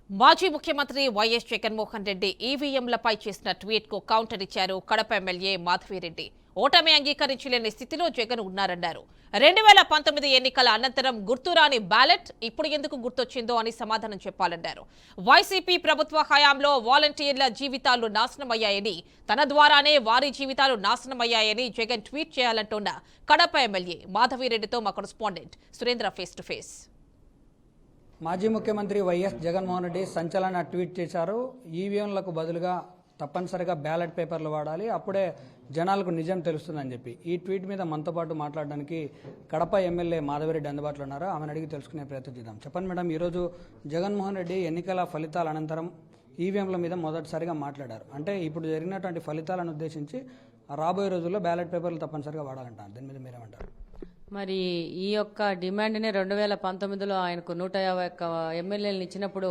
మాజీ ముఖ్యమంత్రి వైఎస్ జగన్మోహన్ రెడ్డి ఈవీఎంలపై చేసిన ట్వీట్ కు కౌంటర్ ఇచ్చారు కడప ఎమ్మెల్యే మాధవిరెడ్డి. ఓటమి అంగీకరించలేని స్థితిలో జగన్ ఉన్నారన్నారు. 2019 ఎన్నికల అనంతరం గుర్తురాని బ్యాలెట్ ఇప్పుడు ఎందుకు గుర్తొచ్చిందో అని సమాధానం చెప్పాలన్నారు. వైసీపీ ప్రభుత్వ హయాంలో వాలంటీర్ల జీవితాలు నాశనమయ్యాయని, తన ద్వారానే వారి జీవితాలు నాశనమయ్యాయని జగన్ ట్వీట్ చేయాలంటున్న కడప ఎమ్మెల్యే మాధవిరెడ్డితో మా correspondent Surendra face to face. మాజీ ముఖ్యమంత్రి వైఎస్ జగన్మోహన్ రెడ్డి సంచలన ట్వీట్ చేశారు. ఈవీఎంలకు బదులుగా తప్పనిసరిగా బ్యాలెట్ పేపర్లు వాడాలి, అప్పుడే జనాలకు నిజం తెలుస్తుందని చెప్పి. ఈ ట్వీట్ మీద మనతో పాటు మాట్లాడడానికి కడప ఎమ్మెల్యే మాధవిరెడ్డి అందుబాటులో ఉన్నారు. ఆమెను అడిగి తెలుసుకునే ప్రయత్నం చేద్దాం. చెప్పండి మేడం, ఈరోజు జగన్మోహన్ రెడ్డి ఎన్నికల ఫలితాల అనంతరం ఈవీఎంల మీద మొదటిసారిగా మాట్లాడారు. అంటే ఇప్పుడు జరిగినటువంటి ఫలితాలను ఉద్దేశించి రాబోయే రోజుల్లో బ్యాలెట్ పేపర్లు తప్పనిసరిగా వాడాలంటారు. దీని మీద మీరేమంటారు? మరి ఈ యొక్క డిమాండ్ని 2019లో ఆయనకు 151 ఎమ్మెల్యేలను ఇచ్చినప్పుడు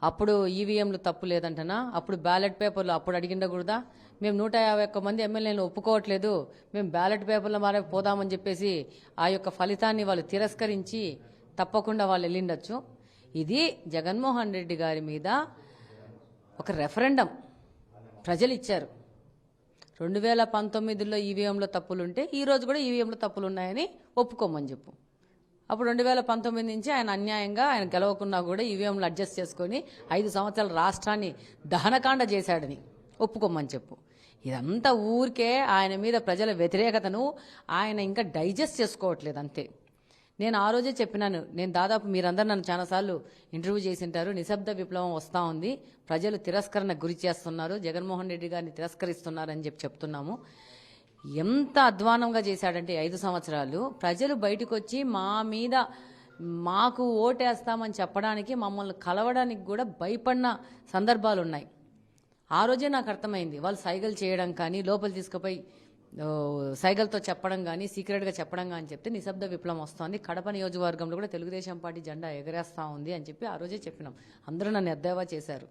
అప్పుడు ఈవీఎంలు తప్పు లేదంటనా, అప్పుడు బ్యాలెట్ పేపర్లు అప్పుడు అడిగిండకూడదా? మేము 151 మంది ఎమ్మెల్యేలను ఒప్పుకోవట్లేదు, మేము బ్యాలెట్ పేపర్ల మారే పోదామని చెప్పేసి ఆ యొక్క ఫలితాన్ని వాళ్ళు తిరస్కరించి తప్పకుండా వాళ్ళు వెళ్ళిండొచ్చు. ఇది జగన్మోహన్ రెడ్డి గారి మీద ఒక రెఫరెండం ప్రజలు ఇచ్చారు. 2019లో ఈవీఎంలో తప్పులుంటే ఈ రోజు కూడా ఈవీఎంలో తప్పులు ఉన్నాయని ఒప్పుకోమని చెప్పు. అప్పుడు 2019 నుంచి ఆయన అన్యాయంగా ఆయన గెలవకున్నా కూడా ఈవీఎంలు అడ్జస్ట్ చేసుకొని 5 సంవత్సరాల రాష్ట్రాన్ని దహనకాండ చేశాడని ఒప్పుకోమని చెప్పు. ఇదంతా ఊరికే ఆయన మీద ప్రజల వ్యతిరేకతను ఆయన ఇంకా డైజెస్ట్ చేసుకోవట్లేదు అంతే. నేను ఆ రోజే చెప్పినాను, నేను దాదాపు మీరందరూ నన్ను చాలాసార్లు ఇంటర్వ్యూ చేసింటారు. నిశ్శబ్ద విప్లవం వస్తూ ఉంది, ప్రజలు తిరస్కరణ గురి చేస్తున్నారు, జగన్మోహన్ రెడ్డి గారిని తిరస్కరిస్తున్నారని చెప్తున్నాము. ఎంత అధ్వానంగా చేశాడంటే 5 సంవత్సరాలు ప్రజలు బయటకు వచ్చి మా మీద మాకు ఓటేస్తామని చెప్పడానికి, మమ్మల్ని కలవడానికి కూడా భయపడిన సందర్భాలు ఉన్నాయి. ఆ రోజే నాకు అర్థమైంది, వాళ్ళు సైగలు చేయడం కానీ, లోపల తీసుకుపోయి సైగలతో చెప్పడం కానీ, సీక్రెట్గా చెప్పడం కానీ చెప్తే నిశ్శబ్ద విప్లవం వస్తుంది, కడప నియోజకవర్గంలో కూడా తెలుగుదేశం పార్టీ జెండా ఎగరేస్తూ ఉంది అని చెప్పి ఆ రోజే చెప్పినాం. అందరూ నన్ను ఎద్దేవా చేశారు,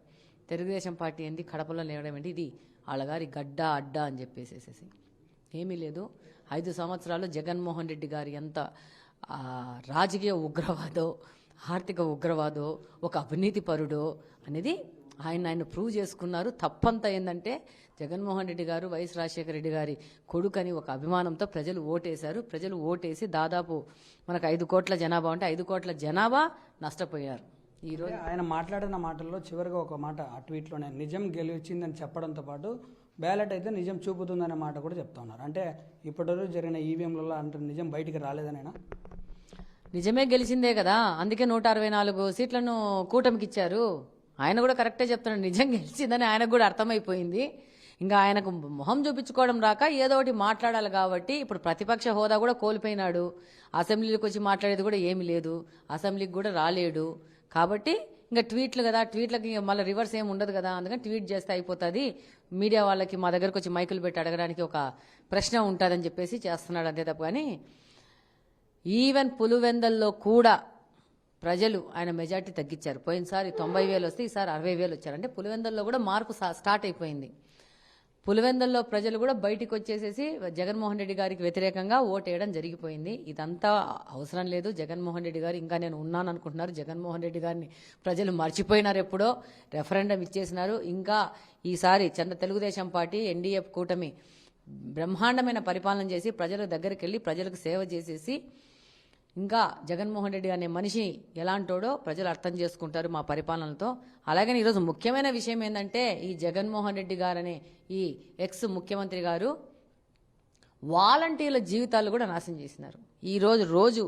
తెలుగుదేశం పార్టీ ఏంటి, కడపలో లేవడం ఏంటి, ఇది వాళ్ళగారి గడ్డ అడ్డ అని చెప్పేసేసి. ఏమీ లేదు. 5 సంవత్సరాలు జగన్మోహన్ రెడ్డి గారి ఎంత రాజకీయ ఉగ్రవాదో, ఆర్థిక ఉగ్రవాదో, ఒక అవినీతి పరుడో అనేది ఆయన ప్రూవ్ చేసుకున్నారు. తప్పంతా ఏంటంటే జగన్మోహన్ రెడ్డి గారు వైఎస్ రాజశేఖర రెడ్డి గారి కొడుకని ఒక అభిమానంతో ప్రజలు ఓటేశారు. ప్రజలు ఓటేసి దాదాపు మనకు 5 కోట్ల జనాభా ఉంటే 5 కోట్ల జనాభా నష్టపోయారు. ఈరోజు ఆయన మాట్లాడిన మాటల్లో చివరిగా ఒక మాట ఆ ట్వీట్లోనే నిజం గెలిచిందని చెప్పడంతో పాటు బ్యాలెట్ అయితే నిజం చూపుతుందనే మాట కూడా చెప్తా ఉన్నారు. అంటే ఇప్పటివరకు జరిగిన ఈవీఎంలలో అంటే నిజం బయటికి రాలేదనేనా? నిజమే గెలిచిందే కదా, అందుకే 164 సీట్లను కూటమికి ఇచ్చారు. ఆయన కూడా కరెక్టే చెప్తున్నాడు, నిజం గెలిచిందని ఆయనకు కూడా అర్థమైపోయింది. ఇంకా ఆయనకు మొహం చూపించుకోవడం రాక ఏదో ఒకటి మాట్లాడాలి కాబట్టి ఇప్పుడు ప్రతిపక్ష హోదా కూడా కోల్పోయినాడు. అసెంబ్లీకి వచ్చి మాట్లాడేది కూడా ఏమీ లేదు, అసెంబ్లీకి కూడా రాలేడు. కాబట్టి ఇంకా ట్వీట్లు కదా, ట్వీట్లకి మళ్ళీ రివర్స్ ఏమి ఉండదు కదా, అందుకని ట్వీట్ చేస్తే అయిపోతుంది, మీడియా వాళ్ళకి మా దగ్గరకు వచ్చి మైకులు పెట్టి అడగడానికి ఒక ప్రశ్న ఉంటుందని చెప్పేసి చేస్తున్నాడు అంతే తప్ప. కానీ ఈవెన్ పులివెందల్లో కూడా ప్రజలు ఆయన మెజార్టీ తగ్గించారు. పోయినసారి 90,000 వస్తే ఈసారి 60,000 వచ్చారు. అంటే పులివెందల్లో కూడా మార్పు స్టార్ట్ అయిపోయింది. పులివెందల్లో ప్రజలు కూడా బయటికి వచ్చేసేసి జగన్మోహన్ రెడ్డి గారికి వ్యతిరేకంగా ఓటేయడం జరిగిపోయింది. ఇదంతా అవసరం లేదు. జగన్మోహన్ రెడ్డి గారు ఇంకా నేను ఉన్నాను అనుకుంటున్నారు. జగన్మోహన్ రెడ్డి గారిని ప్రజలు మర్చిపోయినారు, ఎప్పుడో రెఫరెండం ఇచ్చేసినారు. ఇంకా ఈసారి తెలుగుదేశం పార్టీ ఎన్డీఏ కూటమి బ్రహ్మాండమైన పరిపాలన చేసి ప్రజల దగ్గరికి వెళ్ళి ప్రజలకు సేవ చేసేసి, ఇంకా జగన్మోహన్ రెడ్డి అనే మనిషి ఎలాంటోడో ప్రజలు అర్థం చేసుకుంటారు మా పరిపాలనతో. అలాగని ఈరోజు ముఖ్యమైన విషయం ఏంటంటే, ఈ జగన్మోహన్ రెడ్డి గారనే ఈ ఎక్స్ ముఖ్యమంత్రి గారు వాలంటీర్ల జీవితాలు కూడా నాశనం చేసినారు. రోజు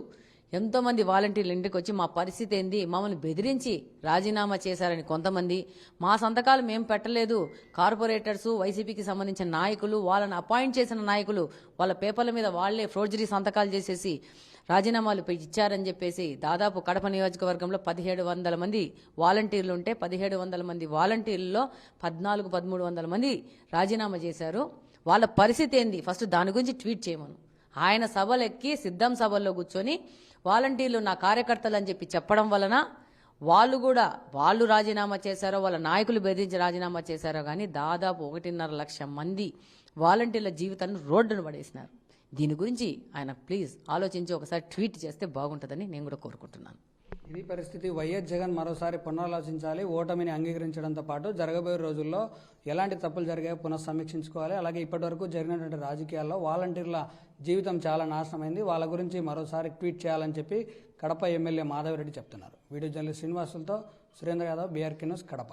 ఎంతోమంది వాలంటీర్లు ఇంటికి వచ్చి మా పరిస్థితి ఏంది, మమ్మల్ని బెదిరించి రాజీనామా చేశారని కొంతమంది, మా సంతకాలు మేము పెట్టలేదు, కార్పొరేటర్సు వైసీపీకి సంబంధించిన నాయకులు, వాళ్ళని అపాయింట్ చేసిన నాయకులు వాళ్ళ పేపర్ల మీద వాళ్లే ఫోర్జరీ సంతకాలు చేసేసి రాజీనామాలు ఇచ్చారని చెప్పేసి దాదాపు కడప నియోజకవర్గంలో 1700 మంది వాలంటీర్లు ఉంటే 1700 మంది వాలంటీర్లలో 1300 మంది రాజీనామా చేశారు. వాళ్ళ పరిస్థితి ఏంది ఫస్ట్ దాని గురించి ట్వీట్ చేయమను. ఆయన సభలెక్కి సిద్ధం సభల్లో కూర్చొని వాలంటీర్లు నా కార్యకర్తలు అని చెప్పి చెప్పడం వలన వాళ్ళు రాజీనామా చేశారో, వాళ్ళ నాయకులు బెదిరించి రాజీనామా చేశారో కానీ దాదాపు 1.5 లక్ష మంది వాలంటీర్ల జీవితాలను రోడ్డును పడేసినారు. దీని గురించి ఆయన ప్లీజ్ ఆలోచించి ఒకసారి ట్వీట్ చేస్తే బాగుంటుందని నేను కూడా కోరుకుంటున్నాను. ఇది పరిస్థితి. వైఎస్ జగన్ మరోసారి పునరాలోచించాలి, ఓటమిని అంగీకరించడంతో పాటు జరగబోయే రోజుల్లో ఎలాంటి తప్పులు జరిగాయో పునఃసమీక్షించుకోవాలి. అలాగే ఇప్పటివరకు జరిగినటువంటి రాజకీయాల్లో వాలంటీర్ల జీవితం చాలా నాశనమైంది, వాళ్ళ గురించి మరోసారి ట్వీట్ చేయాలని చెప్పి కడప ఎమ్మెల్యే మాధవరెడ్డి చెప్తున్నారు. వీడియో జర్నలిస్ట్ శ్రీనివాసులతో సురేంద్ర యాదవ్, బీఆర్కే న్యూస్, కడప.